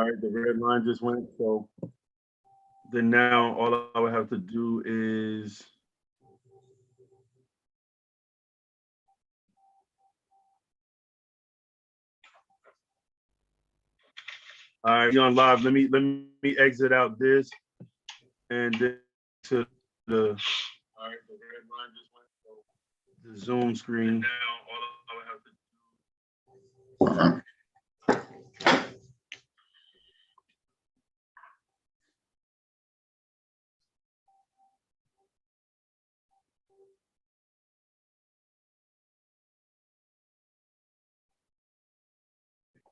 All right, the red line just went. So then now all I would have to do is all right, you on live. Let me exit out this and then to the all right, the red line just went. So the Zoom screen. And now all I would have to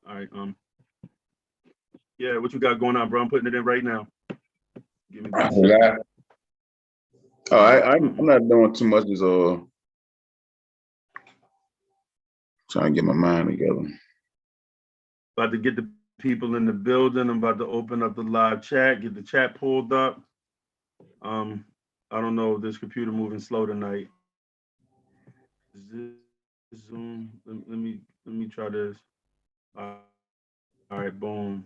all right, yeah, what you got going on, bro? I'm putting it in right now. Give me 1 second. I'm not doing too much. Is trying to get my mind together. About to get the people in the building. I'm about to open up the live chat, get the chat pulled up. I don't know if this computer moving slow tonight. Is this Zoom? Let me try this. All right, boom.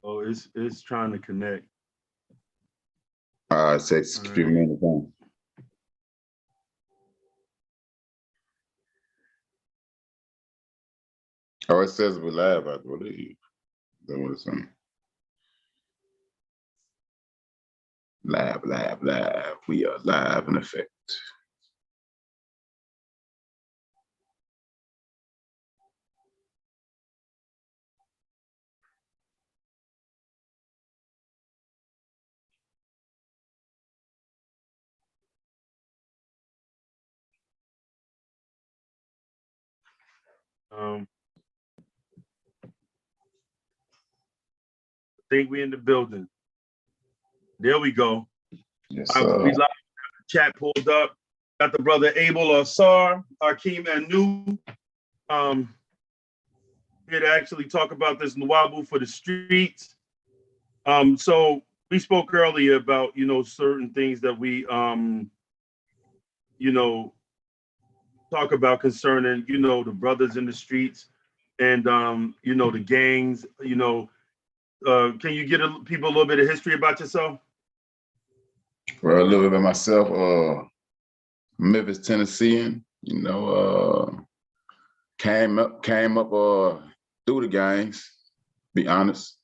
Oh, it's trying to connect. It takes a few minutes. Oh, it says we're live. I believe. That was something. Live. We are live in effect. I think we in the building. There we go. Yes, We live. Chat pulled up. Got the brother Abel Ausare Akim Anu. Here to actually talk about this Nuwaubu for the streets. So we spoke earlier about certain things that we talk about concerning the brothers in the streets and the gangs. Can you get people a little bit of history about yourself? Well, a little bit about myself. Memphis, Tennessean. Came up through the gangs. Be honest.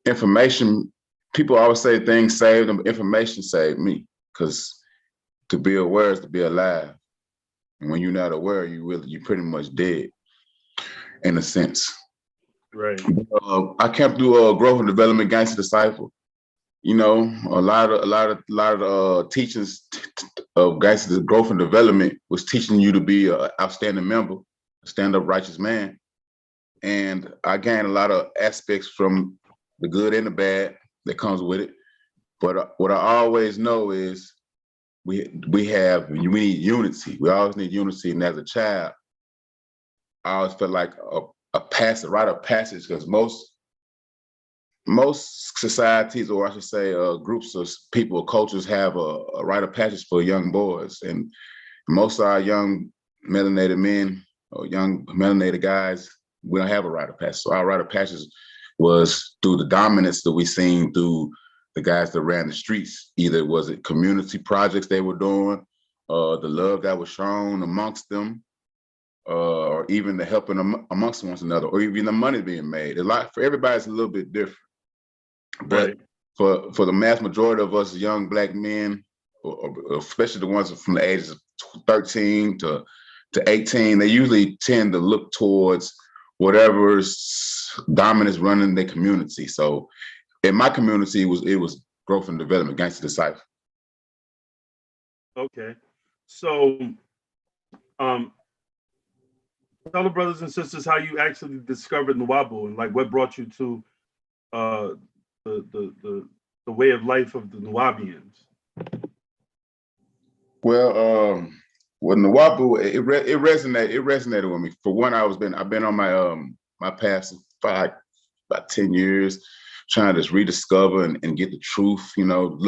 Information. People always say things saved them, but information saved me. Because to be aware is to be alive. And when you're not aware, you're pretty much dead, in a sense. Right. I came through growth and development gangster disciple. A lot of teachings of gangster growth and development was teaching you to be an outstanding member, a stand-up righteous man. And I gained a lot of aspects from the good and the bad that comes with it. But what I always know is we need unity. We always need unity. And as a child, I always felt like a rite of passage, because most societies, or I should say groups of people, cultures, have a rite of passage for young boys. And most of our young melanated men or young melanated guys, we don't have a rite of passage. So our rite of passage was through the dominance that we seen through the guys that ran the streets. Either was it community projects they were doing, the love that was shown amongst them, or even the helping amongst one another, or even the money being made. A lot for everybody's a little bit different. But for the mass majority of us young Black men, or especially the ones from the ages of 13 to 18, they usually tend to look towards whatever's dominance running their community. So in my community, it was growth and development, gangster disciple. Okay. So tell the brothers and sisters how you actually discovered Nuwaubu and like what brought you to the way of life of the Nuwaubians. Well, with Nuwaubu, it resonated with me. For one, I've been on my my path for about 10 years. trying to just rediscover and get the truth, you know,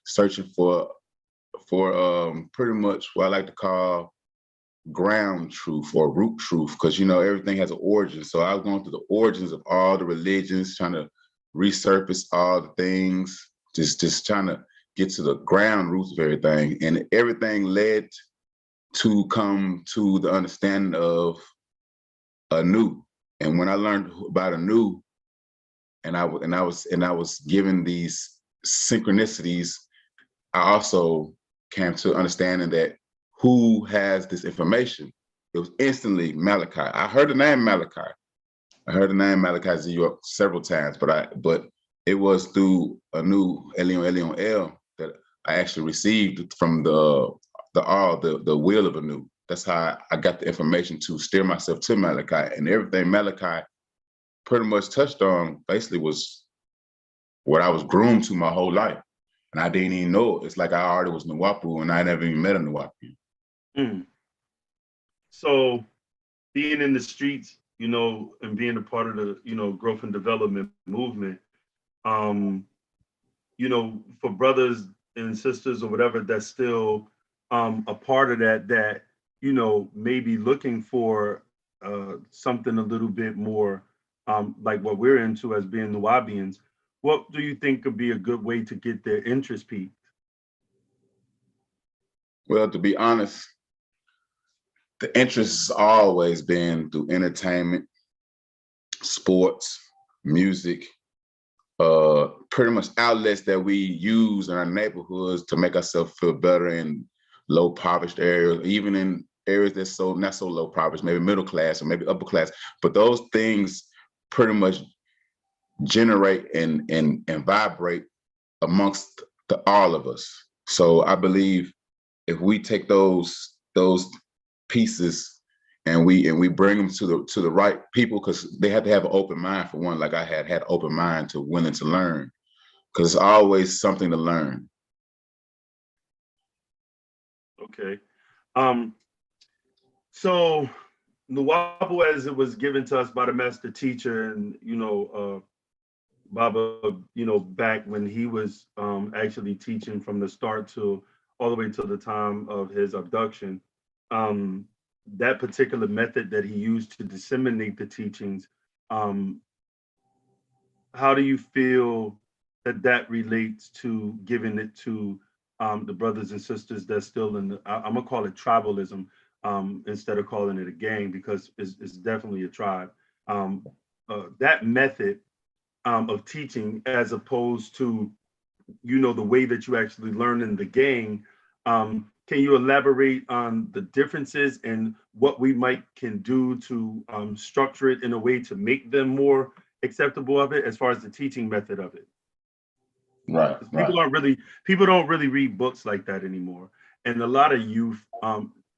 searching for pretty much what I like to call ground truth or root truth, because, you know, everything has an origin. So I was going through the origins of all the religions, trying to resurface all the things, just trying to get to the ground roots of everything. And everything led to come to the understanding of Anu. And when I learned about Anu, and I was given these synchronicities, I also came to understanding that who has this information. It was instantly Malachi. I heard the name Malachi. I heard the name Malachi Z several times, but it was through Anu Elion Elion El that I actually received from the will of Anu. That's how I got the information to steer myself to Malachi. And everything Malachi pretty much touched on basically was what I was groomed to my whole life. And I didn't even know it. It's like I already was Nuwaubu and I never even met a Nuwaubu. Mm. So being in the streets, you know, and being a part of the, you know, growth and development movement, you know, for brothers and sisters or whatever that's still a part of that, you know, maybe looking for something a little bit more like what we're into as being Nuwaubians, what do you think could be a good way to get their interest peaked? Well, to be honest, the interest has always been through entertainment, sports, music, pretty much outlets that we use in our neighborhoods to make ourselves feel better in low impoverished areas, even in areas that's not so low impoverished, maybe middle class or maybe upper class. But those things pretty much generate and vibrate amongst all of us. So I believe if we take those pieces and we bring them to the right people, because they have to have an open mind for one, like I had an open mind to willing to learn, because it's always something to learn. Okay. So Nuwaubu, as it was given to us by the master teacher, and you know, Baba, you know, back when he was actually teaching from the start to all the way to the time of his abduction, that particular method that he used to disseminate the teachings, um, how do you feel that that relates to giving it to the brothers and sisters that's still in the, I'm gonna call it tribalism, instead of calling it a gang, because it's definitely a tribe. That method of teaching, as opposed to, you know, the way that you actually learn in the gang. Can you elaborate on the differences and what we might can do to structure it in a way to make them more acceptable of it, as far as the teaching method of it? Right, right. People don't really read books like that anymore, and a lot of youth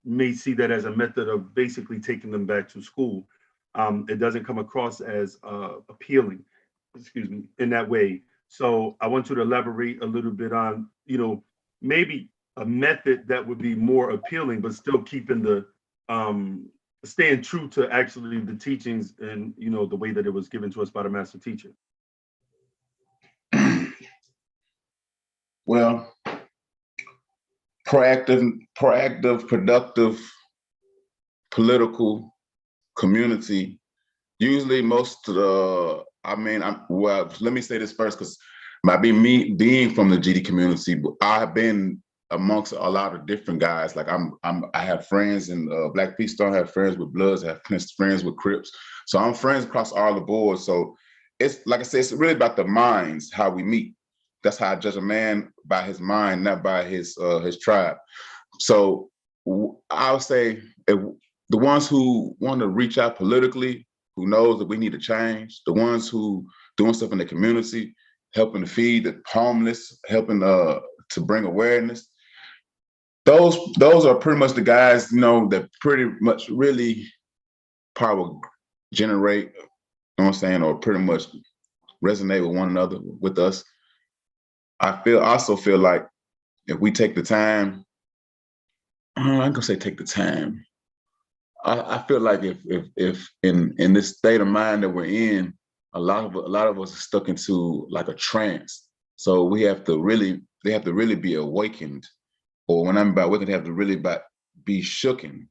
may see that as a method of basically taking them back to school. It doesn't come across as appealing, excuse me, in that way. So I want you to elaborate a little bit on, you know, maybe a method that would be more appealing, but still keeping the staying true to actually the teachings and, you know, the way that it was given to us by the master teacher. Well, proactive, productive, political community. Usually most of the, well, let me say this first, because by being from the GD community, I've been amongst a lot of different guys. Like I have friends in Black Peace Stone, I have friends with Bloods, I have friends with Crips. So I'm friends across all the boards. So it's like I said, it's really about the minds, how we meet. That's how I judge a man, by his mind, not by his tribe. So I'll say, if the ones who want to reach out politically, who knows that we need to change, the ones who doing stuff in the community, helping to feed the homeless, helping to bring awareness. Those are pretty much the guys, you know, that pretty much really power generate, you know what I'm saying, or pretty much resonate with one another, with us. I also feel like if we take the time, I'm gonna say take the time. I feel like if in this state of mind that we're in, a lot of us are stuck into like a trance. So they have to really be awakened, or when I'm about awakened, they have to really be shooken.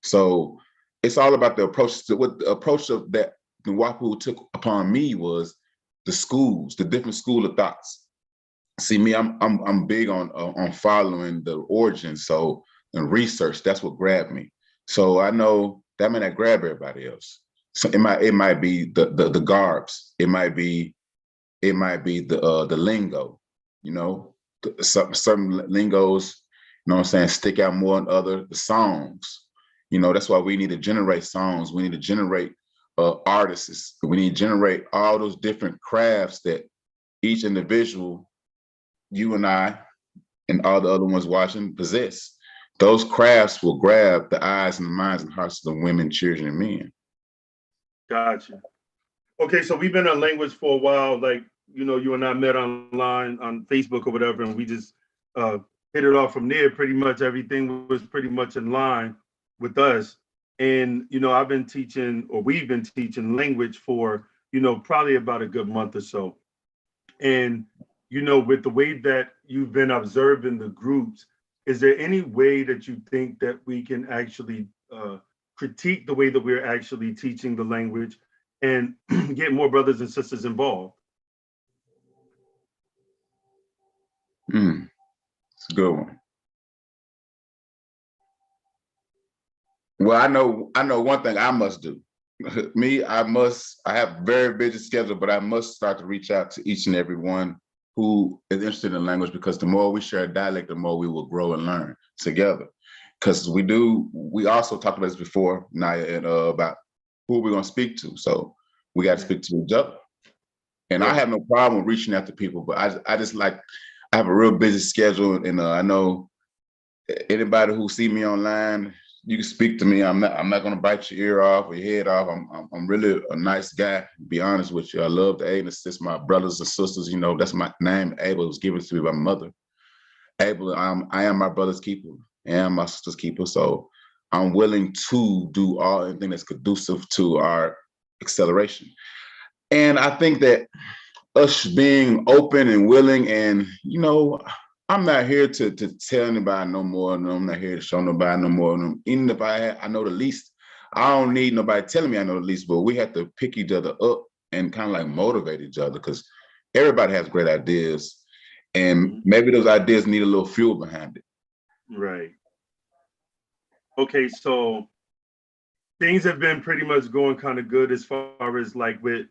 So it's all about the approach. What the approach of that Nuwaubu took upon me was the schools, the different school of thoughts. See me, I'm big on following the origins. So and research, that's what grabbed me. So I know that may not grab everybody else. So it might be the garbs. It might be the lingo. You know, some lingos. You know what I'm saying? Stick out more than other. The songs. You know, that's why we need to generate songs. We need to generate artists. We need to generate all those different crafts that each individual, you and I, and all the other ones watching possess. Those crafts will grab the eyes and the minds and hearts of the women, children, and men. Gotcha. Okay, so we've been on language for a while. Like, you know, you and I met online on Facebook or whatever, and we just hit it off from there. Pretty much everything was pretty much in line with us. And, you know, we've been teaching language for, you know, probably about a good month or so. And, you know, with the way that you've been observing the groups, is there any way that you think that we can actually critique the way that we're actually teaching the language and get more brothers and sisters involved? It's a good one. Well, I know one thing I must do. Me, I have a very busy schedule, but I must start to reach out to each and every one who is interested in language, because the more we share a dialect, the more we will grow and learn together. Because we also talked about this before, Naya, and about who we're going to speak to. So we got to speak to each other. And I have no problem reaching out to people, but I just like, I have a real busy schedule, and I know anybody who see me online, you can speak to me. I'm not gonna bite your ear off or your head off. I'm really a nice guy, to be honest with you. I love to aid and assist my brothers and sisters. You know, that's my name. Abel was given to me by my mother. Abel, I am my brother's keeper and my sister's keeper. So I'm willing to do anything that's conducive to our acceleration. And I think that us being open and willing, and you know, I'm not here to tell anybody no more. No, I'm not here to show nobody no more. Even if I know the least, I don't need nobody telling me I know the least. But we have to pick each other up and kind of like motivate each other, because everybody has great ideas, and maybe those ideas need a little fuel behind it. Right. Okay, so things have been pretty much going kind of good as far as like with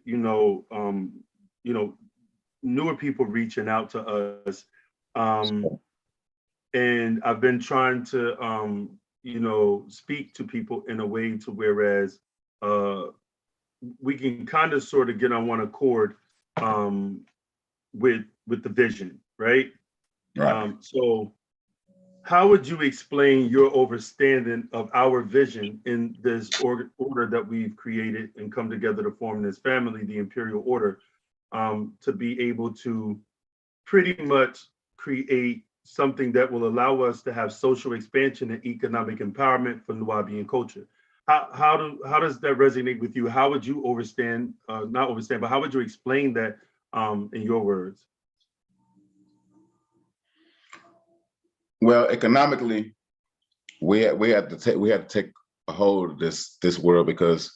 newer people reaching out to us. And I've been trying to, speak to people in a way to whereas we can kind of sort of get on one accord with the vision, right? Right. So how would you explain your understanding of our vision in this order that we've created and come together to form this family, the Imperial Order, to be able to pretty much create something that will allow us to have social expansion and economic empowerment for Nuwaubian culture? How does that resonate with you? How would you not understand, but how would you explain that in your words? Well, economically, we had to take a hold of this world, because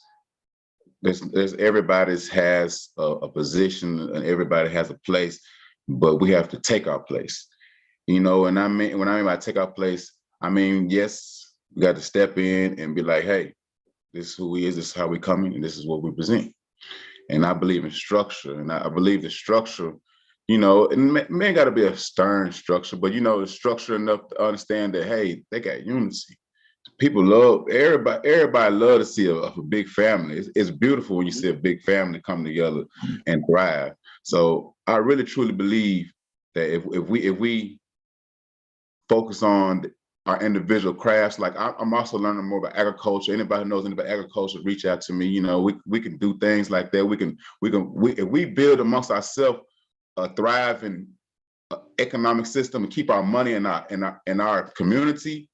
there's everybody's has a position and everybody has a place, but we have to take our place. You know, and when I mean by take our place, I mean, yes, we got to step in and be like, hey, this is who we is, this is how we coming, and this is what we present. And I believe in structure, and I believe the structure, you know, and may got to be a stern structure, but you know, the structure enough to understand that, hey, they got unity. People love, everybody love to see a big family. It's beautiful when you see a big family come together and thrive. So I really truly believe that if we focus on our individual crafts, like I'm also learning more about agriculture. Anybody who knows anything about agriculture, reach out to me. You know, we can do things like that. If we build amongst ourselves a thriving economic system and keep our money in our community,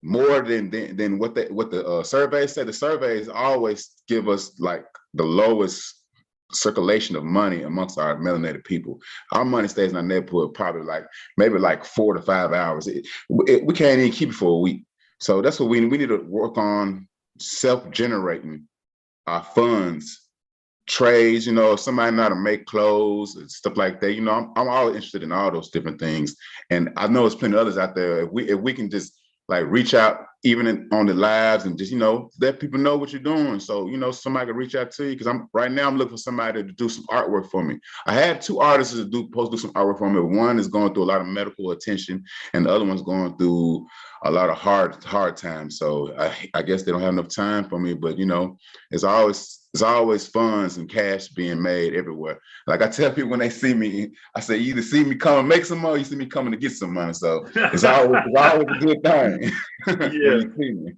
more than what the surveys say. The surveys always give us like the lowest circulation of money amongst our melanated people. Our money stays in our neighborhood probably maybe 4 to 5 hours. We can't even keep it for a week. So that's what we need to work on, self-generating our funds, trades. If somebody know how to make clothes and stuff like that, I'm always interested in all those different things. And I know there's plenty of others out there. If we can just reach out even on the lives and just, let people know what you're doing. So, somebody can reach out to you, because right now I'm looking for somebody to do some artwork for me. I had 2 artists supposed to do some artwork for me. One is going through a lot of medical attention, and the other one's going through a lot of hard times. So I guess they don't have enough time for me, but it's always funds and cash being made everywhere. Like I tell people when they see me, I say, you either see me come and make some money, or you see me coming to get some money. So it's always a good thing. Yeah. When you see me.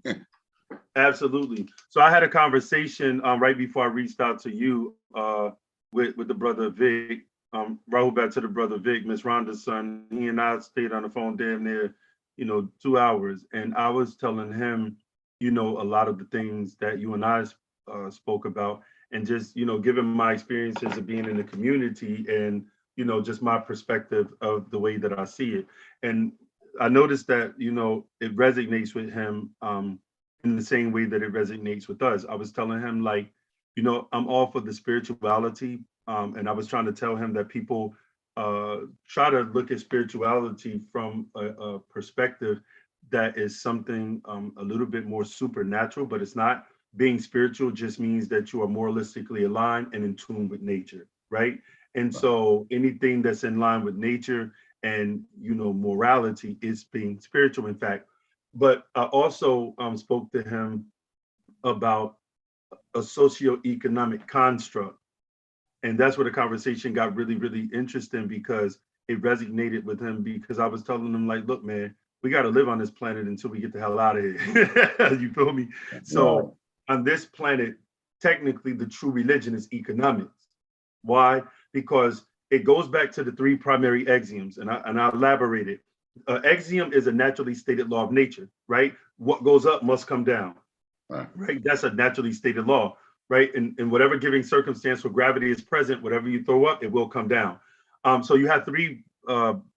Absolutely. So I had a conversation right before I reached out to you with the brother Vic. Rahul back to the brother Vic, Miss Rhonda's son. He and I stayed on the phone damn near 2 hours, and I was telling him a lot of the things that you and I spoke about, and just given my experiences of being in the community, and just my perspective of the way that I see it. And I noticed that it resonates with him in the same way that it resonates with us. I was telling him, I'm all for the spirituality, and I was trying to tell him that people try to look at spirituality from a perspective that is something a little bit more supernatural, but it's not. Being spiritual just means that you are moralistically aligned and in tune with nature, right? And so anything that's in line with nature and morality is being spiritual, in fact. But I also spoke to him about a socioeconomic construct, and that's where the conversation got really, really interesting, because it resonated with him, because I was telling him, look, man, we got to live on this planet until we get the hell out of here. You feel me? So on this planet, technically the true religion is economics. Why? Because it goes back to the 3 primary axioms, and I elaborated. Axiom is a naturally stated law of nature, right? What goes up must come down, right? That's a naturally stated law, right? In whatever given circumstance where gravity is present, whatever you throw up, it will come down. So you have 3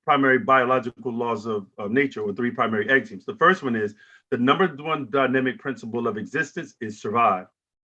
primary biological laws of nature, or 3 primary axioms. The first one is the number 1 dynamic principle of existence is survive,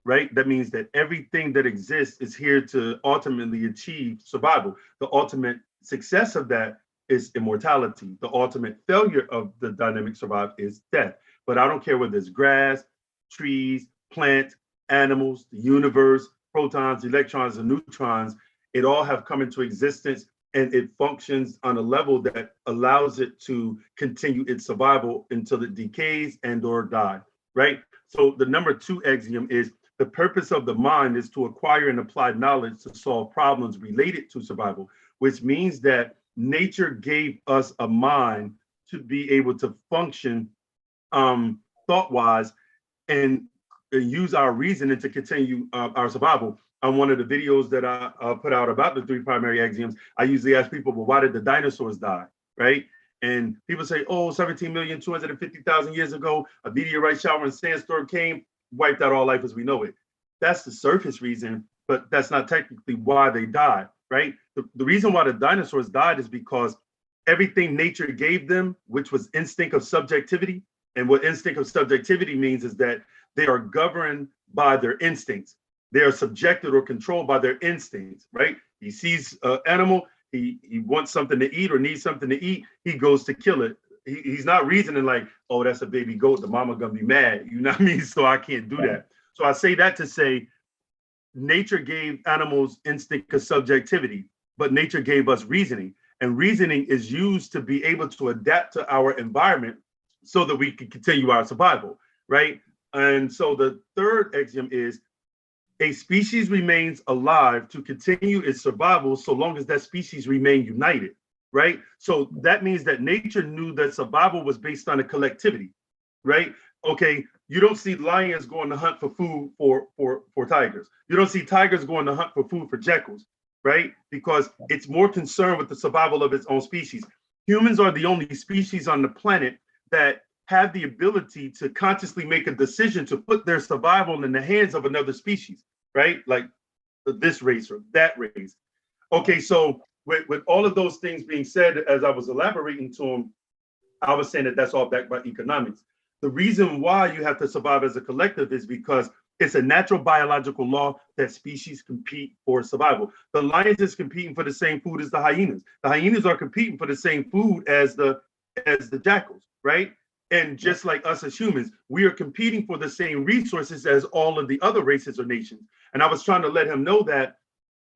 right? That means that everything that exists is here to ultimately achieve survival. The ultimate success of that is immortality. The ultimate failure of the dynamic survive is death. But I don't care whether it's grass, trees, plants, animals, the universe, protons, electrons, and neutrons, it all have come into existence, and it functions on a level that allows it to continue its survival until it decays and or die, right? So the number 2 axiom is the purpose of the mind is to acquire and apply knowledge to solve problems related to survival, which means that nature gave us a mind to be able to function thought-wise and use our reasoning to continue our survival. On one of the videos that I put out about the 3 primary axioms, I usually ask people, well, why did the dinosaurs die, right? And people say, 17,250,000 years ago, a meteorite shower and sandstorm came, wiped out all life as we know it. That's the surface reason, but that's not technically why they died, right? The reason why the dinosaurs died is because everything nature gave them, which was instinct of subjectivity. And what instinct of subjectivity means is that they are governed by their instincts. They are subjected or controlled by their instincts, right? He sees an animal, he wants something to eat or needs something to eat, he goes to kill it. He's not reasoning like, oh, that's a baby goat, the mama gonna be mad, you know what I mean? So I can't do that. So I say that to say, nature gave animals instinct of subjectivity, but nature gave us reasoning. And reasoning is used to be able to adapt to our environment so that we can continue our survival, right? And so the third axiom is a species remains alive to continue its survival so long as that species remain united, right? So that means that nature knew that survival was based on a collectivity, right? Okay, you don't see lions going to hunt for food for tigers. You don't see tigers going to hunt for food for jackals, right? Because it's more concerned with the survival of its own species. Humans are the only species on the planet that have the ability to consciously make a decision to put their survival in the hands of another species, right? Like this race or that race. Okay, so with all of those things being said, as I was elaborating to him, I was saying that that's all backed by economics. The reason why you have to survive as a collective is because it's a natural biological law that species compete for survival. The lions is competing for the same food as the hyenas. The hyenas are competing for the same food as the jackals, right? And just like us as humans, we are competing for the same resources as all of the other races or nations. And I was trying to let him know that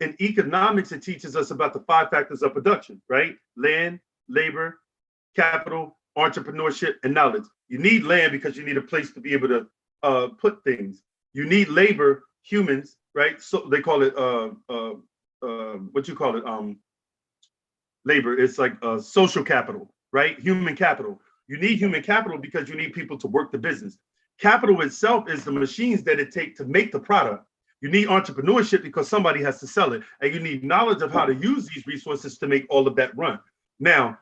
in economics, it teaches us about the 5 factors of production, right? Land, labor, capital, entrepreneurship, and knowledge. You need land because you need a place to be able to put things. You need labor, humans, right? So they call it what you call it? Labor. It's like social capital, right? Human capital. You need human capital because you need people to work the business. Capital itself is the machines that it takes to make the product. You need entrepreneurship because somebody has to sell it, and you need knowledge of how to use these resources to make all of that run. Now,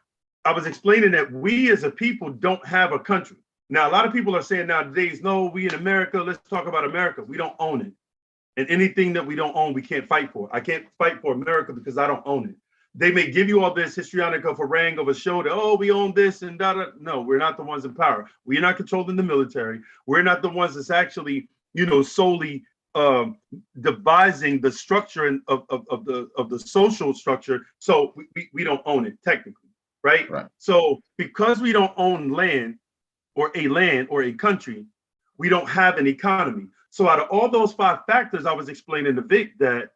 I was explaining that we as a people don't have a country. Now, a lot of people are saying nowadays, no, we in America, let's talk about America. We don't own it. And anything that we don't own, we can't fight for. I can't fight for America because I don't own it. They may give you all this histrionic of harangue of a show that, oh, we own this and that. No, we're not the ones in power. We're not controlling the military. We're not the ones that's actually, solely devising the structure of the social structure. So we don't own it technically, right? So because we don't own land or a country, we don't have an economy. So out of all those 5 factors, I was explaining to Vic that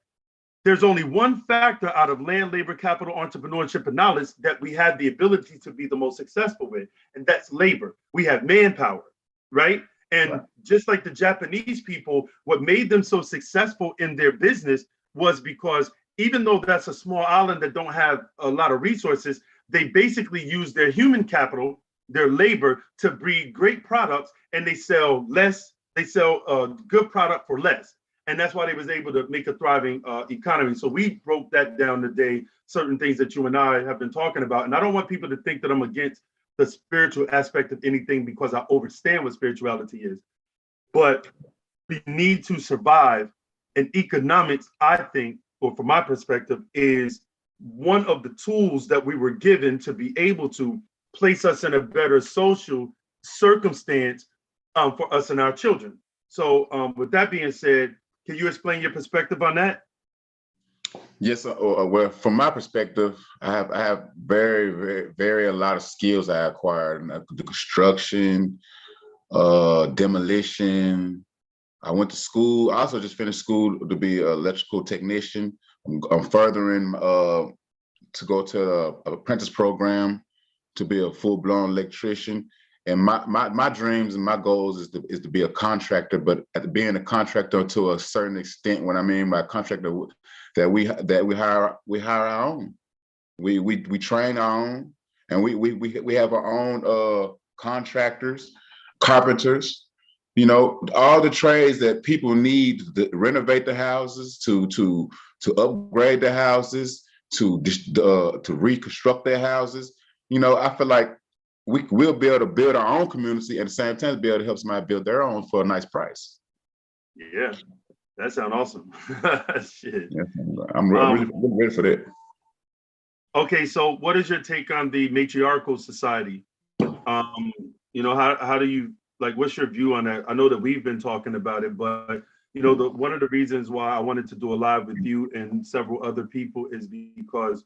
there's only one factor out of land, labor, capital, entrepreneurship, and knowledge that we have the ability to be the most successful with, and that's labor. We have manpower, right? And just like the Japanese people, what made them so successful in their business was because even though that's a small island that don't have a lot of resources, they basically use their human capital, their labor, to breed great products, and they sell a good product for less. And that's why they was able to make a thriving economy. So we broke that down today, certain things that you and I have been talking about. And I don't want people to think that I'm against the spiritual aspect of anything because I understand what spirituality is. But we need to survive. And economics, I think, or from my perspective, is one of the tools that we were given to be able to place us in a better social circumstance for us and our children. So with that being said, can you explain your perspective on that? Yes. Well, from my perspective, I have very a lot of skills I acquired. The construction, demolition. I went to school. I also just finished school to be an electrical technician. I'm furthering to go to an apprentice program to be a full-blown electrician. And my dreams and my goals is to be a contractor, but being a contractor to a certain extent. What I mean by contractor, that we hire our own. We train our own, and we have our own contractors, carpenters. All the trades that people need to renovate the houses, to upgrade the houses, to reconstruct their houses. I feel like we'll be able to build our own community at the same time, be able to help somebody build their own for a nice price. Yeah, that sounds awesome. Shit. Yeah, I'm really ready for that. Okay, so what is your take on the matriarchal society? How do you, like, what's your view on that? I know that we've been talking about it, but one of the reasons why I wanted to do a live with you and several other people is because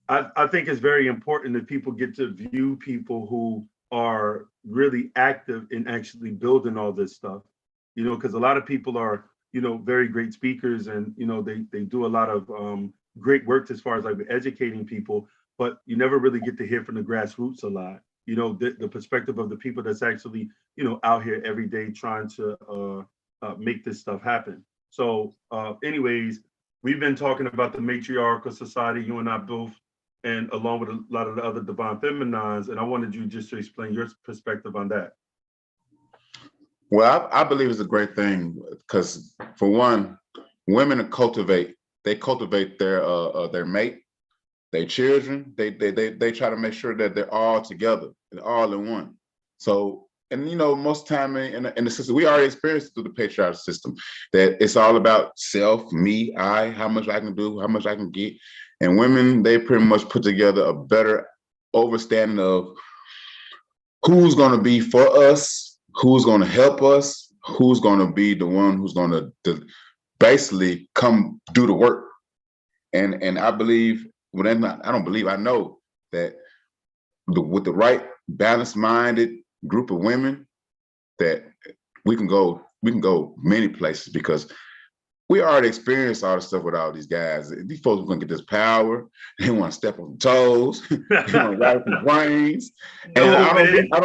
I think it's very important that people get to view people who are really active in actually building all this stuff, because a lot of people are, very great speakers and, they do a lot of great work as far as like educating people, but you never really get to hear from the grassroots a lot, the perspective of the people that's actually, out here every day trying to make this stuff happen. So anyways, we've been talking about the matriarchal society, you and I both, and along with a lot of the other divine feminines. And I wanted you just to explain your perspective on that. Well, I believe it's a great thing because, for one, women cultivate their mate, their children. They try to make sure that they're all together and all in one. So and most time in the system, we already experienced it through the patriarchal system, that it's all about self, me, I, how much I can do, how much I can get. And women, they pretty much put together a better understanding of who's going to be for us, who's going to help us, who's going to be the one who's going to basically come do the work. And I believe, well, I don't believe, I know that with the right balanced minded group of women, that we can go many places, because we already experienced all the stuff with all these guys. These folks are gonna get this power. They want to step on toes. They want to ride the brains. And No, I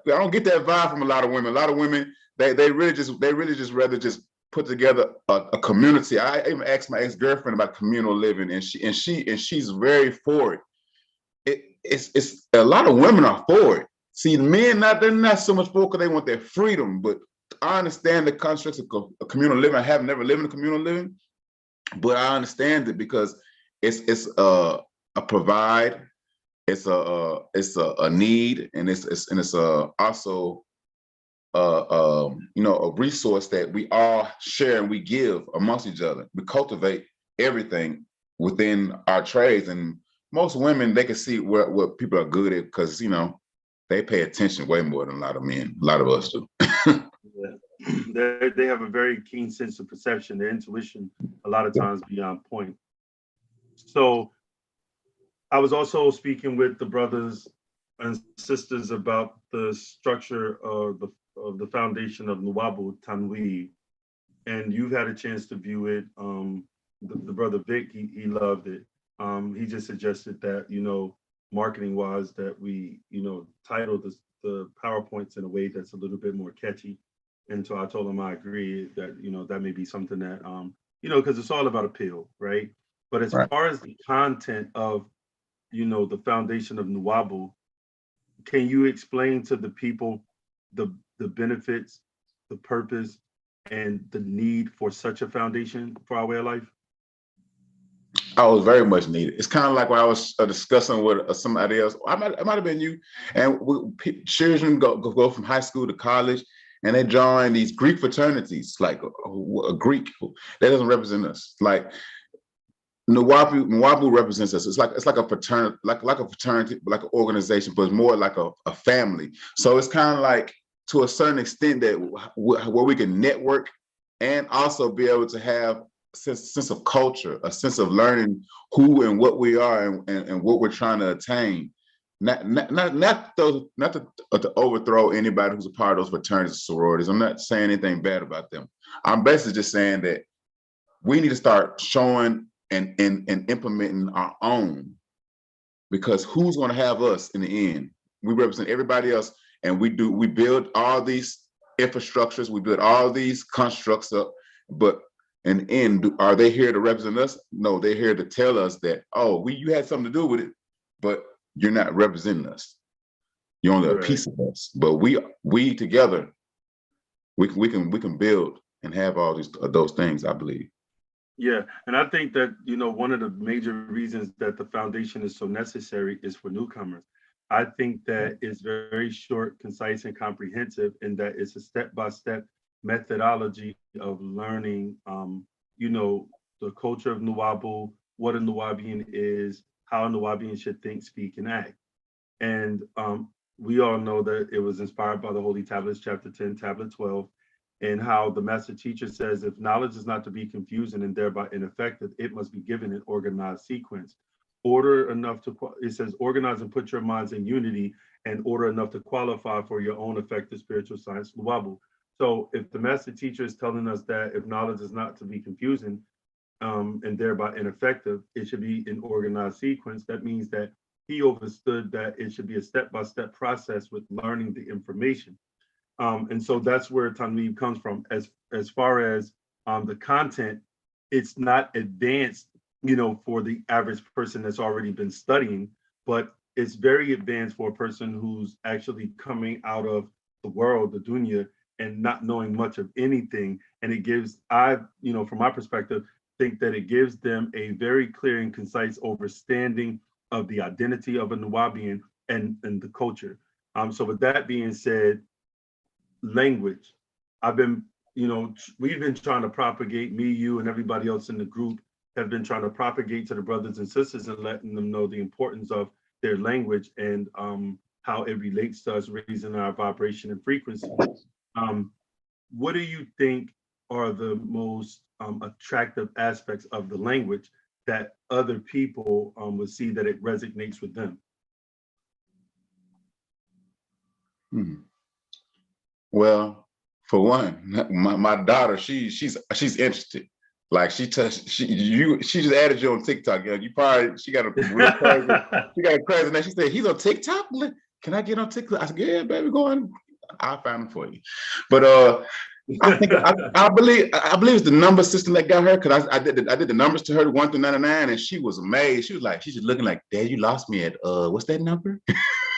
don't get that vibe from a lot of women. A lot of women, they really just rather just put together a community. I even asked my ex-girlfriend about communal living, and she's very for it. It's a lot of women are for it. See, men, they're not so much for it because they want their freedom, but I understand the constructs of communal living. I have never lived in a communal living, but I understand it because it's a provide, it's a need, and it's also a resource that we all share and we give amongst each other. We cultivate everything within our trades, and most women, they can see what people are good at, because they pay attention way more than a lot of men. A lot of us do. Yeah. They have a very keen sense of perception. Their intuition, a lot of times, beyond point. So I was also speaking with the brothers and sisters about the structure of the foundation of Nuwaubu Tanwi, and you've had a chance to view it. The brother Vic, he loved it. He just suggested that, marketing wise, that we, title the PowerPoints in a way that's a little bit more catchy. And so I told him I agree that, that may be something that, because it's all about appeal, right? But as Right. far as the content of, the foundation of Nuwaubu, can you explain to the people the benefits, the purpose, and the need for such a foundation for our way of life? I was very much needed. It's kind of like when I was discussing with somebody else. It might have been you. And children go from high school to college, and they join these Greek fraternities, like a Greek that doesn't represent us. Like Nuwaubu represents us. It's like a fraternity, like a fraternity, like an organization, but it's more like a family. So it's kind of like, to a certain extent, that where we can network and also be able to have sense of culture, a sense of learning who and what we are, and what we're trying to attain. Not to overthrow anybody who's a part of those fraternities and sororities. I'm not saying anything bad about them. I'm basically just saying that we need to start showing and implementing our own, because who's going to have us in the end? We represent everybody else, and we build all these infrastructures, we build all these constructs up, but in the end, are they here to represent us? No, they're here to tell us that, oh, you had something to do with it, but you're not representing us. You're only a piece of us. But we together, we can build and have all those things, I believe. Yeah, and I think that, one of the major reasons that the foundation is so necessary is for newcomers. I think that it's very short, concise, and comprehensive, and that it's a step-by-step methodology of learning, the culture of Nuwaubu, what a Nuwaubian is, how a Nuwaubian should think, speak, and act. And we all know that it was inspired by the Holy Tablets, chapter 10, tablet 12, and how the master teacher says, if knowledge is not to be confusing and thereby ineffective, it must be given in organized sequence. Order enough it says, organize and put your minds in unity, and order enough to qualify for your own effective spiritual science, Nuwaubu. So if the master teacher is telling us that if knowledge is not to be confusing and thereby ineffective, it should be in organized sequence. That means that he understood that it should be a step-by-step process with learning the information. And so that's where Tanweeb comes from. As far as the content, it's not advanced, for the average person that's already been studying, but it's very advanced for a person who's actually coming out of the world, the dunya, and not knowing much of anything. And it gives, from my perspective, think that it gives them a very clear and concise understanding of the identity of a Nuwaubian and the culture. So with that being said, language. I've been, we've been trying to propagate, me, you, and everybody else in the group have been trying to propagate to the brothers and sisters and letting them know the importance of their language and how it relates to us raising our vibration and frequency. What do you think are the most attractive aspects of the language that other people would see that it resonates with them? Well, for one, my daughter, she's interested. Like she just added you on TikTok. She got a real crazy, she got a crazy name. She said, he's on TikTok? Can I get on TikTok? I said, yeah, baby, go on. I'll find him for you. But I think I believe it's the number system that got her, because I did the numbers to her 1 through 99, and she was amazed. She was like, she's just looking like, Dad, you lost me at what's that number?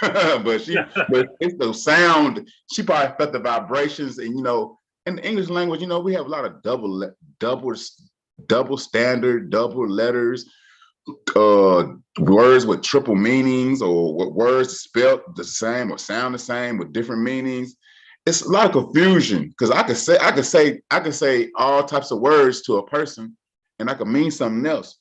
but it's the sound. She probably felt the vibrations, and in the English language, we have a lot of double standard, double letters, words with triple meanings, or what words spelled the same or sound the same with different meanings. It's a lot of confusion, because I could say all types of words to a person, and I could mean something else,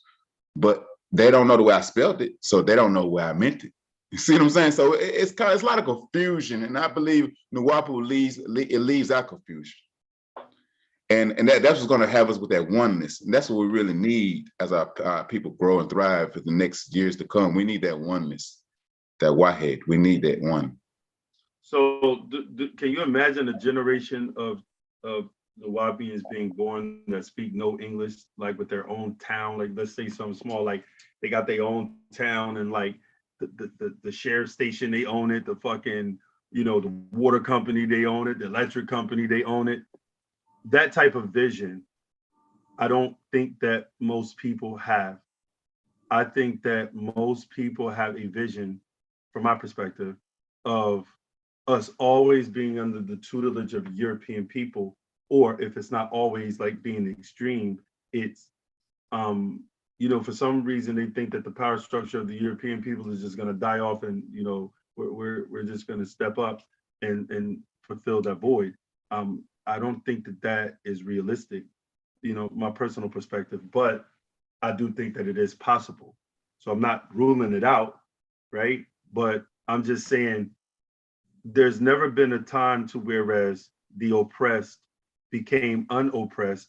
but they don't know the way I spelled it, so they don't know where I meant it. You see what I'm saying? So it's a lot of confusion, and I believe Nuwaubu leaves out confusion, and that's what's going to have us with that oneness, and that's what we really need as our people grow and thrive for the next years to come. We need that oneness, that Wahed. We need that one. So can you imagine a generation of Nuwaubians being born that speak no English, like with their own town? Like, let's say something small, like they got their own town, and like the sheriff station, they own it. The fucking, the water company, they own it. The electric company, they own it. That type of vision, I don't think that most people have. I think that most people have a vision, from my perspective, of us always being under the tutelage of European people, or if it's not always, like being extreme, it's for some reason they think that the power structure of the European people is just going to die off, and we're just going to step up and fulfill that void. I don't think that is realistic, my personal perspective, but I do think that it is possible. So I'm not ruling it out, right? But I'm just saying, there's never been a time to whereas the oppressed became unoppressed,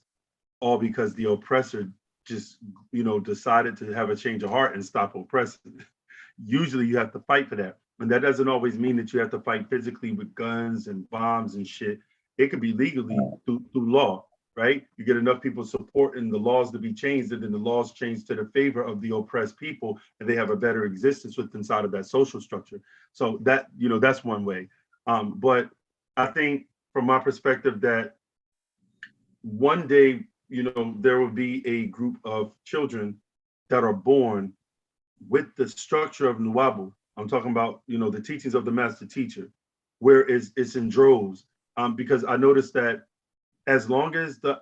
all because the oppressor just, decided to have a change of heart and stop oppressing. Usually you have to fight for that. And that doesn't always mean that you have to fight physically with guns and bombs and shit. It could be legally through law, right? You get enough people supporting the laws to be changed, and then the laws change to the favor of the oppressed people, and they have a better existence within inside of that social structure. So that, that's one way. But I think from my perspective that one day, there will be a group of children that are born with the structure of Nuwaubu. I'm talking about, the teachings of the master teacher, where it's in droves. Because I noticed that as long as the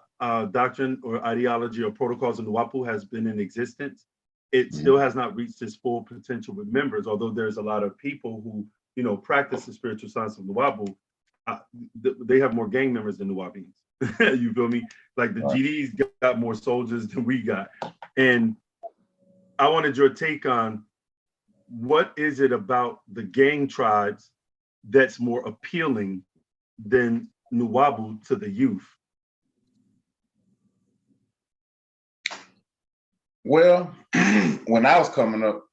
doctrine or ideology or protocols of Nuwaubu has been in existence, it still has not reached its full potential with members. Although there's a lot of people who, practice the spiritual science of Nuwaubu, they have more gang members than Nuwaubians. You feel me? Like the GDs got more soldiers than we got. And I wanted your take on, what is it about the gang tribes that's more appealing than Nuwaubu to the youth? Well, when I was coming up,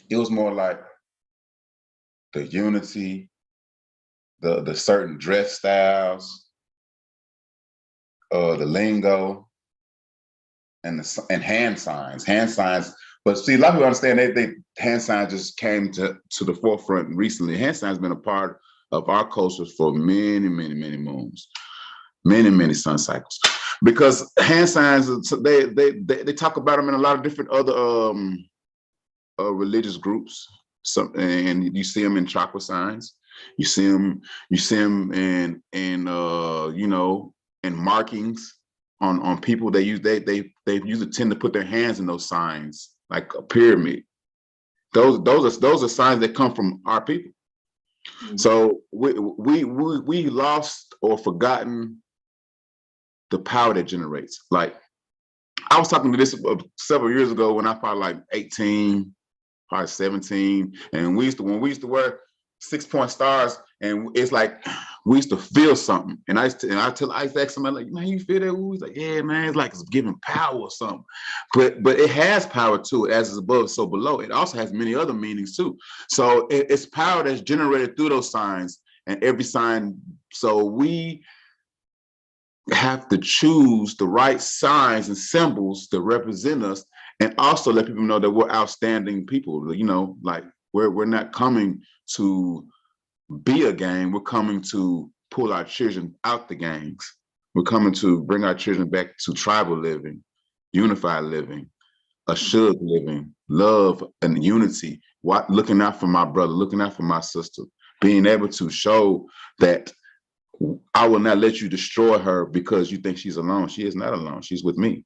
it was more like the unity, the certain dress styles, the lingo, and hand signs. But see, a lot of people understand they hand signs just came to the forefront recently. Hand signs has been a part of our culture for many, many, many moons, many, many sun cycles. Because hand signs, they talk about them in a lot of different other religious groups. And you see them in chakra signs. You see them in markings on people. They usually tend to put their hands in those signs, like a pyramid. Those are signs that come from our people. So we lost or forgotten the power that generates. Like, I was talking to this several years ago when I probably like 18, probably 17, and when we used to wear 6-point stars, and it's like we used to feel something. And I used to ask somebody like, man, you feel that? He's like, yeah, man, it's like it's giving power or something. But it has power to it, as is above, so below. It also has many other meanings too. So it's power that's generated through those signs, and every sign. So we have to choose the right signs and symbols that represent us, and also let people know that we're outstanding people. You know, like we're not coming to be a gang. We're coming to pull our children out the gangs. We're coming to bring our children back to tribal living, unified living, assured living, love and unity. Looking out for my brother, looking out for my sister, being able to show that I will not let you destroy her because you think she's alone. She is not alone. She's with me.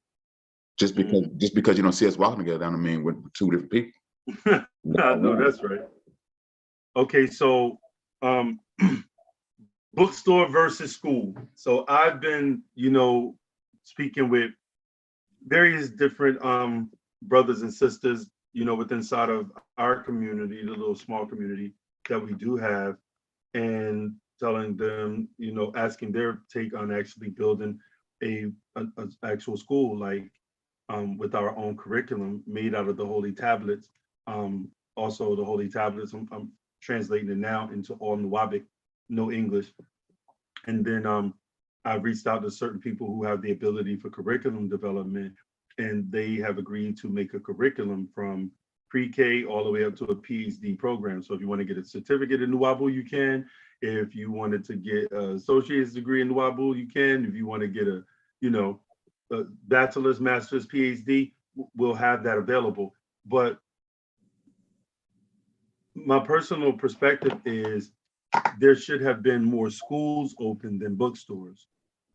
Just because you don't see us walking together, I mean, we're two different people. No, that's right. Okay, so bookstore versus school. So I've been, speaking with various different brothers and sisters, within inside of our community, the little small community that we do have, and telling them, asking their take on actually building a actual school, like with our own curriculum made out of the holy tablets. Also, the holy tablets, I'm translating it now into all Nuwaubu, no English. And then I've reached out to certain people who have the ability for curriculum development, and they have agreed to make a curriculum from pre-K all the way up to a PhD program. So if you want to get a certificate in Nuwaubu, you can. If you wanted to get an associate's degree in Nuwaubu, you can. If you want to get a bachelor's, master's, PhD, we'll have that available. But my personal perspective is there should have been more schools open than bookstores.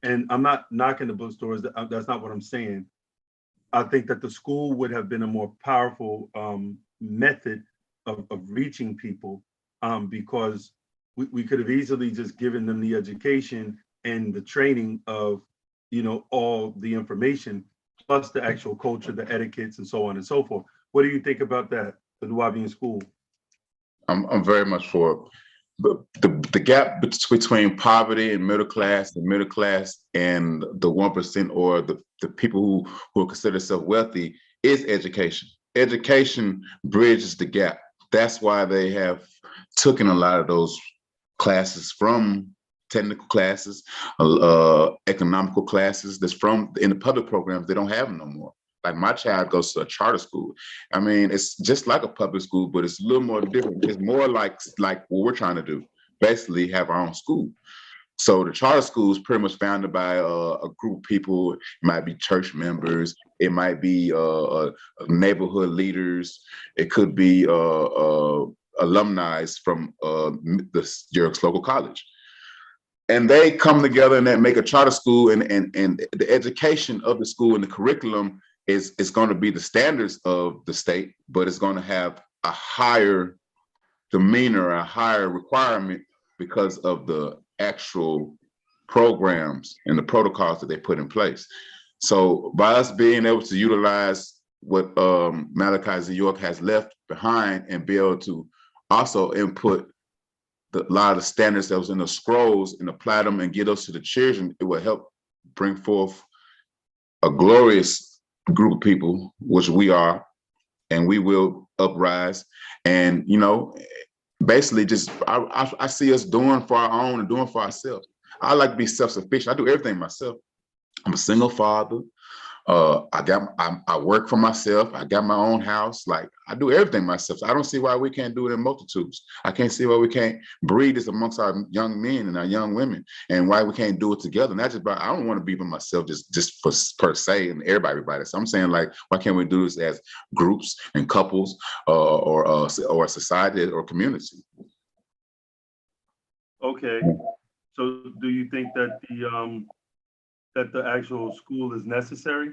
And I'm not knocking the bookstores. That's not what I'm saying. I think that the school would have been a more powerful method of reaching people, because we could have easily just given them the education and the training of, all the information, plus the actual culture, the etiquettes, and so on and so forth. What do you think about that, the Nuwaubian school? I'm very much for it. The gap between poverty and middle class and the 1%, or the people who consider themselves wealthy, is education. Education bridges the gap. That's why they have taken a lot of those classes from technical classes, economical classes, in the public programs. They don't have them no more. Like, my child goes to a charter school. I mean, it's just like a public school, but it's a little more different. It's more like what we're trying to do, basically have our own school. So the charter school is pretty much founded by a group of people. It might be church members. It might be neighborhood leaders. It could be alumni from your local college. And they come together and make a charter school, and the education of the school and the curriculum is going to be the standards of the state, but it's going to have a higher demeanor, a higher requirement, because of the actual programs and the protocols that they put in place. So by us being able to utilize what Malachi Z. York has left behind, and be able to also input a lot of the standards that was in the scrolls and apply them and get those to the children, it will help bring forth a glorious group of people, which we are, and we will uprise. And basically, just I see us doing for our own and doing for ourselves. I like to be self-sufficient. I do everything myself. I'm a single father. I work for myself. I got my own house. Like, I do everything myself. So I don't see why we can't do it in multitudes. I can't see why we can't breed this amongst our young men and our young women, and why we can't do it together. Not just I don't want to be by myself just for per se and everybody. So I'm saying, like, why can't we do this as groups and couples, or a society or community? Okay. So do you think that the actual school is necessary?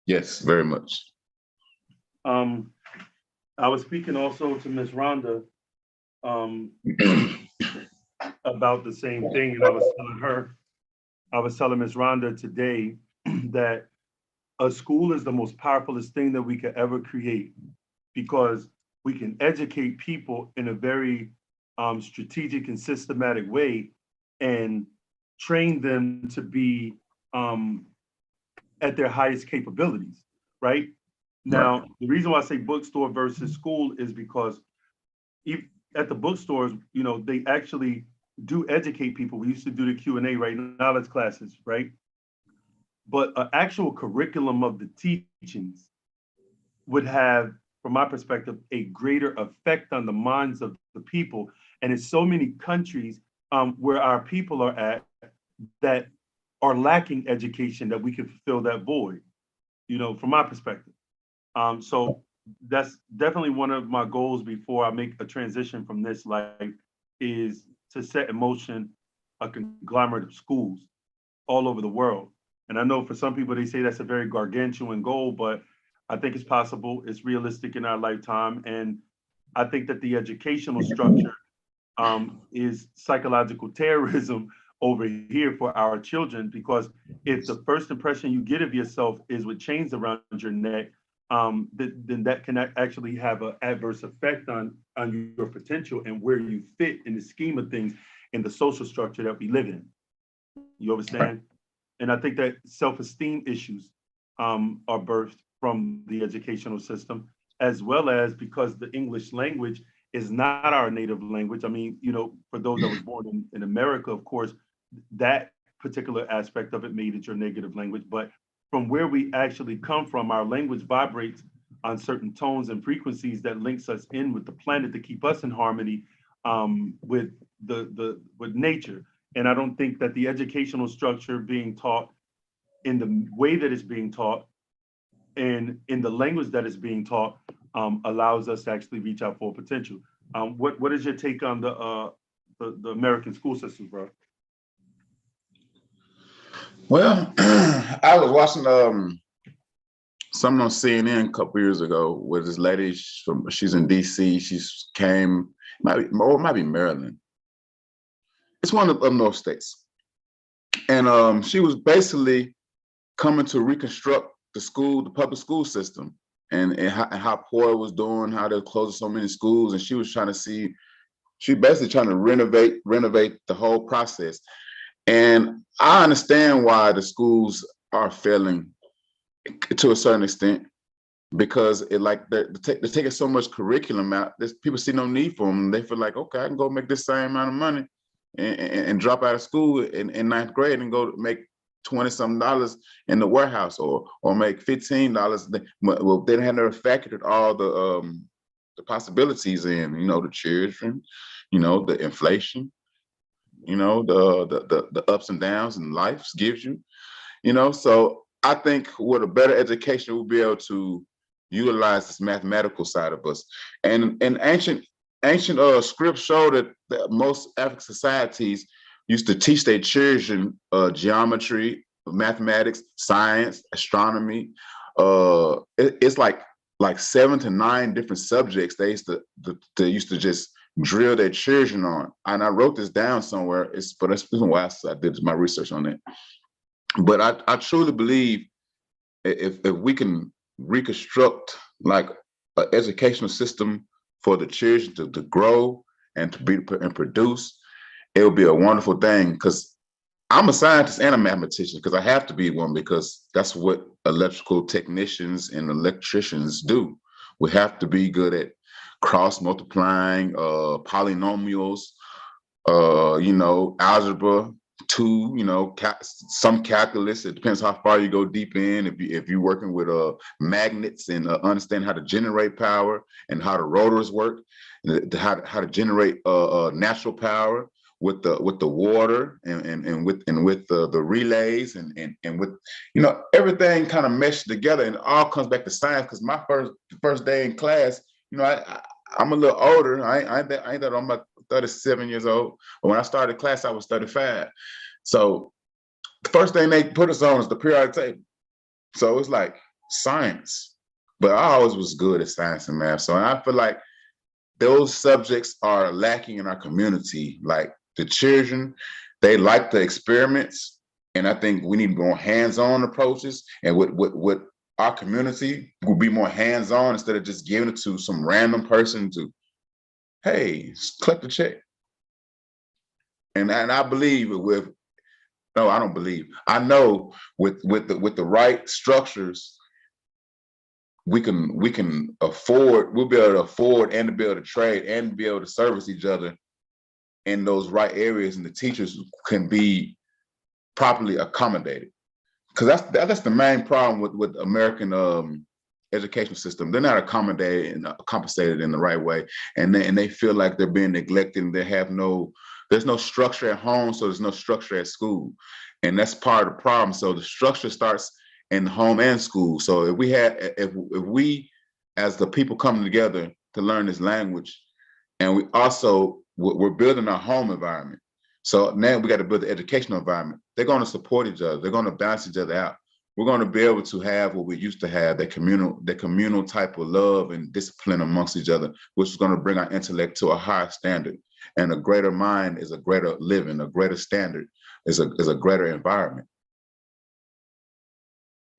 Yes, very much. I was speaking also to Miss Rhonda um, about the same thing, and I was telling Ms. Rhonda today that a school is the most powerfulest thing that we could ever create because we can educate people in a very strategic and systematic way and train them to be um, at their highest capabilities, right? Right. Now, the reason why I say bookstore versus school is because if, at the bookstores, they actually do educate people. We used to do the Q&A, right? Knowledge classes, right? But an actual curriculum of the teachings would have, from my perspective, a greater effect on the minds of the people. And in so many countries where our people are at that are lacking education, that we can fulfill that void, from my perspective. So that's definitely one of my goals before I make a transition from this life is to set in motion a conglomerate of schools all over the world. And I know for some people, they say that's a very gargantuan goal, but I think it's possible. It's realistic in our lifetime. And I think that the educational structure is psychological terrorism over here for our children, because if the first impression you get of yourself is with chains around your neck, then that can actually have an adverse effect on your potential and where you fit in the scheme of things in the social structure that we live in. You understand? And I think that self-esteem issues are birthed from the educational system, as well as because the English language is not our native language. I mean, for those that was born in America, of course, that particular aspect of it made it your negative language. But from where we actually come from, our language vibrates on certain tones and frequencies that links us in with the planet to keep us in harmony with with nature. And I don't think that the educational structure being taught in the way that it's being taught and in the language that is being taught allows us to actually reach our full potential. What is your take on the American school system, bro? Well, I was watching something on CNN a couple years ago with this lady she's in DC. She's came, it might be Maryland. It's one of the North states. And she was basically coming to reconstruct the public school system, and how poor it was doing, how they're closing so many schools. And she was trying to see, she basically trying to renovate the whole process. And I understand why the schools are failing to a certain extent, because they're taking so much curriculum out. People see no need for them. They feel like, okay, I can go make this same amount of money and drop out of school in ninth grade and go make $20-something in the warehouse, or make $15. Well, they hadn't factored all the possibilities in, the children, the inflation, the ups and downs and life gives you, So I think with a better education, we'll be able to utilize this mathematical side of us. And ancient scripts show that most African societies used to teach their children geometry, mathematics, science, astronomy. It's like 7 to 9 different subjects they used to just drill their children on. And I wrote this down somewhere. But it's been a while since I did my research on it. But I truly believe if we can reconstruct like an educational system for the children to grow and to produce, it would be a wonderful thing. Because I'm a scientist and a mathematician, because I have to be one, because that's what electrical technicians and electricians do. We have to be good at cross multiplying, polynomials, algebra, some calculus. It depends how far you go deep in. If you're working with magnets and understand how to generate power and how the rotors work, and how to generate natural power with the water and with the relays and with everything kind of meshed together, and it all comes back to science. Because my first day in class, I'm a little older. I ain't that I'm about 37 years old. But when I started class, I was 35. So the first thing they put us on is the periodic table. So it's like science. But I always was good at science and math. So I feel like those subjects are lacking in our community. Like the children, they like the experiments, and I think we need more hands-on approaches. And with our community will be more hands-on instead of just giving it to some random person to, hey, collect the check. And I believe with, no, I don't believe. I know with the right structures, we'll be able to afford and to be able to trade and be able to service each other in those right areas, and the teachers can be properly accommodated. Because that's the main problem with American education system. They're not accommodated and compensated in the right way, and they feel like they're being neglected, and there's no structure at home, so there's no structure at school, and that's part of the problem. So the structure starts in home and school. So if we as the people coming together to learn this language, and we're building our home environment. So now we got to build the educational environment. They're going to support each other. They're going to balance each other out. We're going to be able to have what we used to have, that communal type of love and discipline amongst each other, which is going to bring our intellect to a higher standard. And a greater mind is a greater living, a greater standard is a greater environment.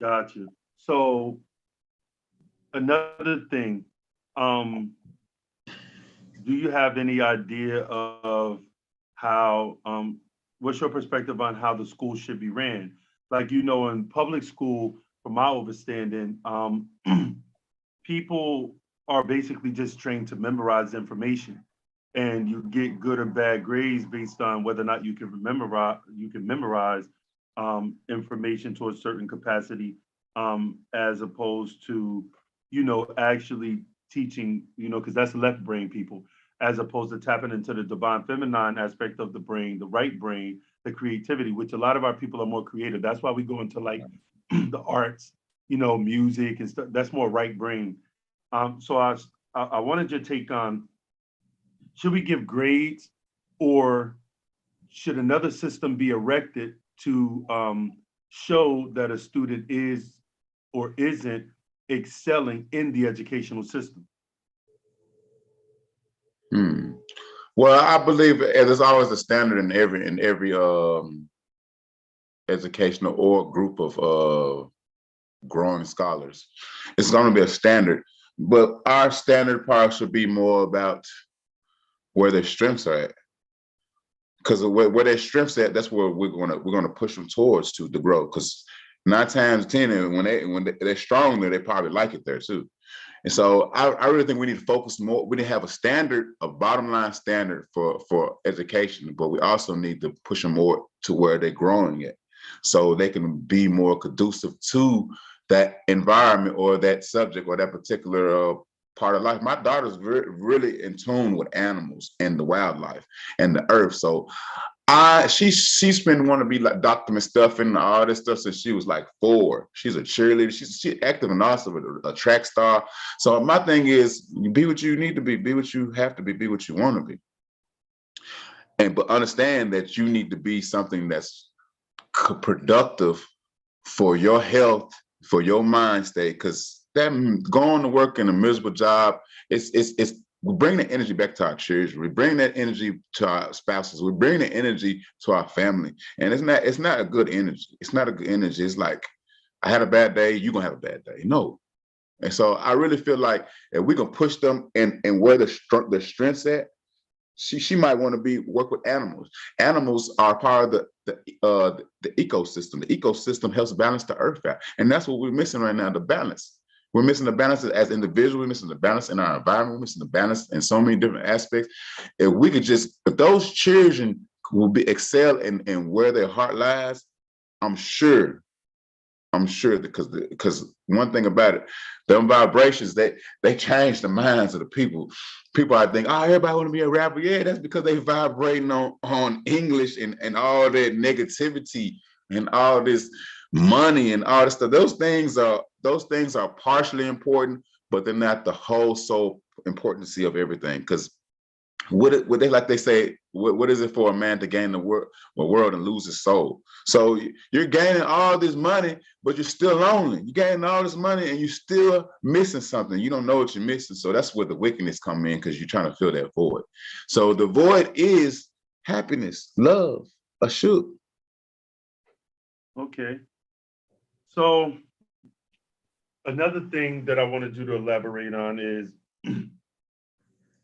Gotcha. So another thing, do you have any idea of how, what's your perspective on how the school should be ran? Like, in public school, from my understanding, people are basically just trained to memorize information, and you get good or bad grades based on whether or not you can memorize information to a certain capacity, as opposed to, actually teaching, because that's left brain people, as opposed to tapping into the divine feminine aspect of the brain, the right brain, the creativity, which a lot of our people are more creative. That's why we go into like the arts, music and stuff. That's more right brain. So I wanted your take on, should we give grades, or should another system be erected to show that a student is or isn't excelling in the educational system? Well, I believe there's always a standard in every educational or group of growing scholars. It's going to be a standard, but our standard part should be more about where their strengths are at. Because where their strengths at, that's where we're gonna push them towards to grow. Because 9 times 10, when they're strong there, they probably like it there too. And so I really think we need to focus more. We need to have a standard, a bottom line standard for education, but we also need to push them more to where they're growing at, so they can be more conducive to that environment or that subject or that particular part of life. My daughter's really in tune with animals and the wildlife and the earth. So she's been wanting to be like Dr. McStuffin and all this stuff since she was like 4. She's a cheerleader. She's active and also a track star. So my thing is, you be what you need to be what you have to be what you want to be. But understand that you need to be something that's productive for your health, for your mind state, because that going to work in a miserable job, we bring the energy back to our children. We bring that energy to our spouses. We bring the energy to our family. And it's not a good energy. It's not a good energy. It's like, I had a bad day, you're gonna have a bad day. No. And so I really feel like if we can push them and where the strengths at, she might want to work with animals. Animals are part of the ecosystem. The ecosystem helps balance the earth out. And that's what we're missing right now, the balance. We're missing the balance as individuals. We're missing the balance in our environment. We're missing the balance in so many different aspects. If those children will excel in where their heart lies, I'm sure because one thing about it, them vibrations, they change the minds of the people. People, I think, everybody want to be a rapper. Yeah, that's because they vibrating on English and all that negativity and all this money and all this stuff. Those things are partially important, but they're not the whole soul importance of everything. Because Would they, like they say, what is it for a man to gain the world and lose his soul? So you're gaining all this money, but you're still lonely. You're gaining all this money and you're still missing something. You don't know what you're missing. So that's where the wickedness come in, because you're trying to fill that void. So the void is happiness, love, ashuk. Okay. So another thing that I wanted you to elaborate on is,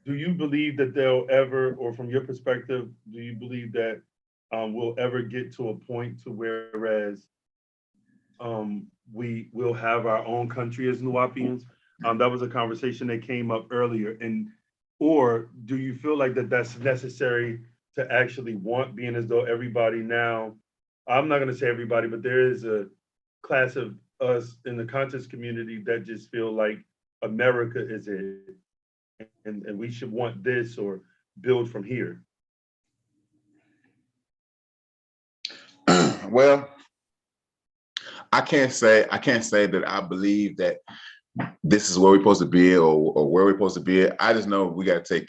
do you believe that they'll ever, or from your perspective, do you believe that we'll ever get to a point to whereas we will have our own country as Nuwaubians? That was a conversation that came up earlier. And or do you feel like that's necessary to actually want, being as though everybody now, I'm not going to say everybody, but there is a class of us in the conscious community that just feel like America is it, and we should want this or build from here. Well, I can't say that I believe that this is where we're supposed to be, or where we're supposed to be. I just know we got to take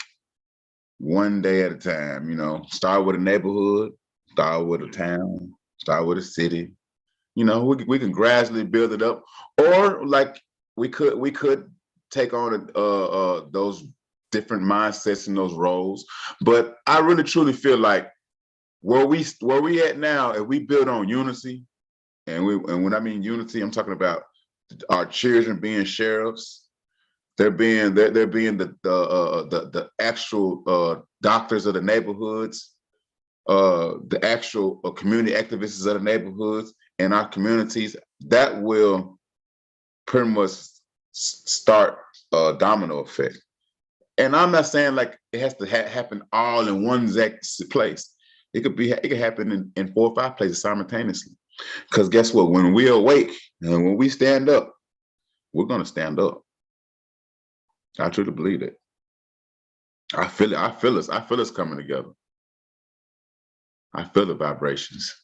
one day at a time. You know, start with a neighborhood, start with a town, start with a city. You know, we can gradually build it up, or like we could take on those different mindsets and those roles. But I really truly feel like where we at now, if we build on unity, and when I mean unity, I'm talking about our children being sheriffs, they're being the actual doctors of the neighborhoods, the actual community activists of the neighborhoods and our communities. That will pretty much start a domino effect. And I'm not saying like it has to happen all in one exact place. It could happen in 4 or 5 places simultaneously. Because guess what? When we awake and when we stand up, we're gonna stand up. I truly believe it. I feel it. I feel us. I feel us coming together. I feel the vibrations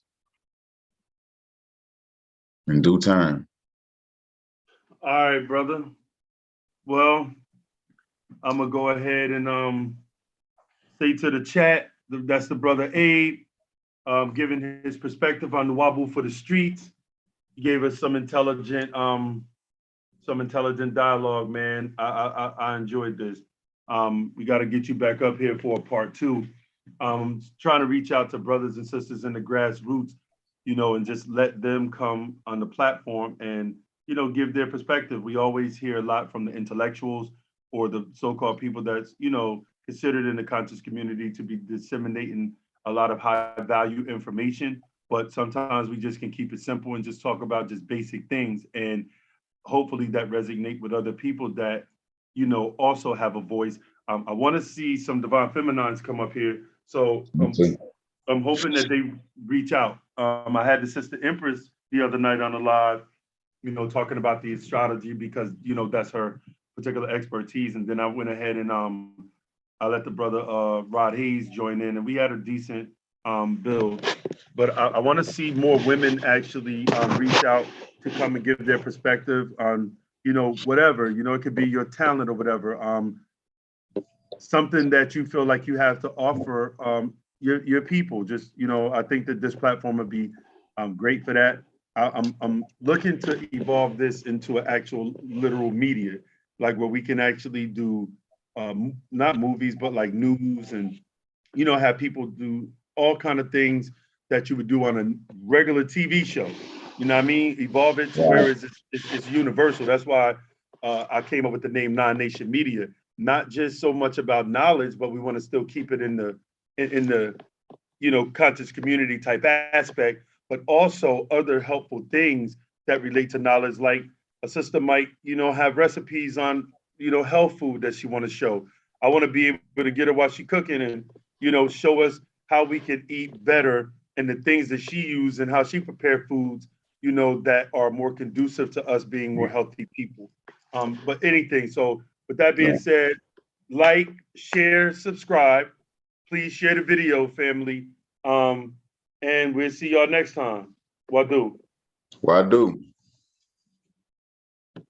in due time. All right, brother. Well, I'm gonna go ahead and say to the chat, that's the brother Abe, giving his perspective on Nuwaubu for the streets. He gave us some intelligent dialogue, man. I enjoyed this. We got to get you back up here for a part 2. Trying to reach out to brothers and sisters in the grassroots, you know, and just let them come on the platform and, you know, give their perspective. We always hear a lot from the intellectuals or the so-called people that's, you know, considered in the conscious community to be disseminating a lot of high value information. But sometimes we just can keep it simple and just talk about just basic things. And hopefully that resonate with other people that, you know, also have a voice. I want to see some divine feminines come up here. So I'm hoping that they reach out. I had the sister Empress the other night on the live, you know, talking about the astrology because, you know, that's her particular expertise. And then I went ahead and I let the brother Rod Hayes join in, and we had a decent build. But I want to see more women actually reach out to come and give their perspective on, you know, whatever. You know, it could be your talent or whatever. Something that you feel like you have to offer your people. Just, you know, I think that this platform would be great for that. I'm looking to evolve this into an actual literal media, like where we can actually do not movies, but like news and, you know, have people do all kind of things that you would do on a regular TV show. You know what I mean? Evolve it to where it's universal. That's why I came up with the name Non-Nation Media. Not just so much about knowledge, but we want to still keep it in the you know, conscious community type aspect, but also other helpful things that relate to knowledge. Like a sister might, you know, have recipes on, you know, health food that she want to show. I want to be able to get her while she cooking and, you know, show us how we can eat better and the things that she used and how she prepare foods, you know, that are more conducive to us being more healthy people. But anything. So with that being said, like, share, subscribe. Please share the video, family. And we'll see y'all next time. Wadu. Wadu.